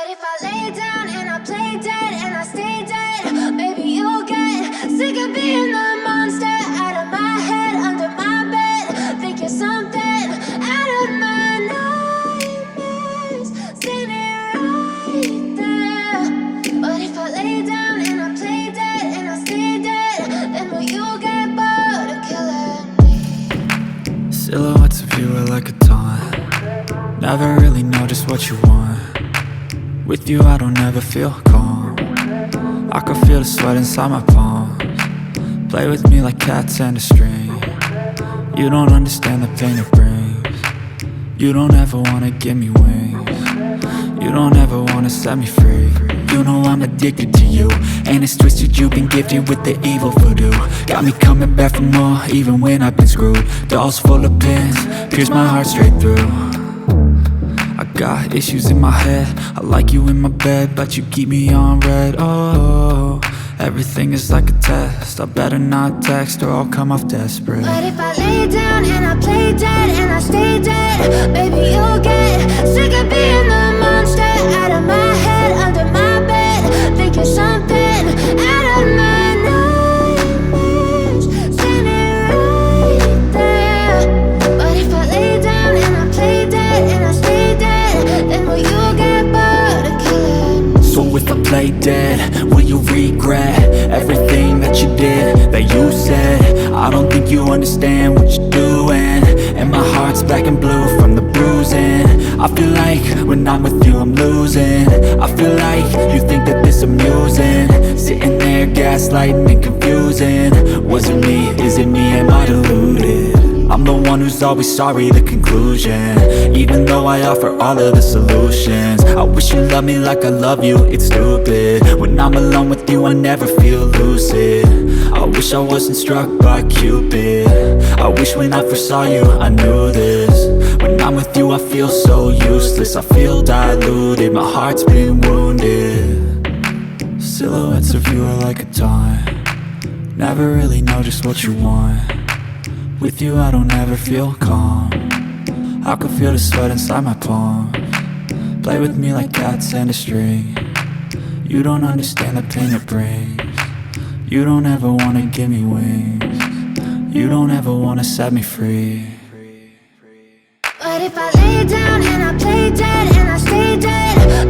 But if I lay down and I play dead and I stay dead, maybe you'll get sick of being the monster out of my head, under my bed. Think you're something out of my nightmares, standing right there. But if I lay down and I play dead and I stay dead, then will you get bored of killing me? Silhouettes of you are like a taunt. Never really know just what you want. With you I don't ever feel calm. I can feel the sweat inside my palms. Play with me like cats and a string. You don't understand the pain it brings. You don't ever wanna give me wings. You don't ever wanna set me free. You know I'm addicted to you, and it's twisted, you've been gifted with the evil voodoo. Got me coming back for more, even when I've been screwed. Dolls full of pins, pierce my heart straight through. I got issues in my head, I like you in my bed, but you keep me on red. Oh, everything is like a test, I better not text or I'll come off desperate. But if I lay down and I play dead and I stay dead, maybe you'll get sick of being the monster out of my head, under my bed. Think you're something out of my nightmares, standing right there. But if I lay down and I play dead and I stay dead, then will you get bored of killing me? So if I play dead, will you regret everything that you did, that you said? I don't think you understand what you're doing, and my heart's black and blue from the bruising. I feel like when I'm with you I'm losing. I feel like you think that this amusing, sitting there gaslighting and confusing. Was it me? Is it me? Am I deluded? I'm the one who's always sorry, the conclusion, even though I offer all of the solutions. I wish you loved me like I love you, it's stupid. When I'm alone with you I never feel lucid. I wish I wasn't struck by Cupid. I wish when I first saw you I knew this. When I'm with you I feel so useless, I feel diluted, my heart's been wounded. Silhouettes of you are like a taunt. Never really know just what you want. With you I don't ever feel calm. I can feel the sweat inside my palms. Play with me like cats and a string. You don't understand the pain it brings. You don't ever wanna give me wings. You don't ever wanna set me free. But if I lay down and I play dead and I stay dead,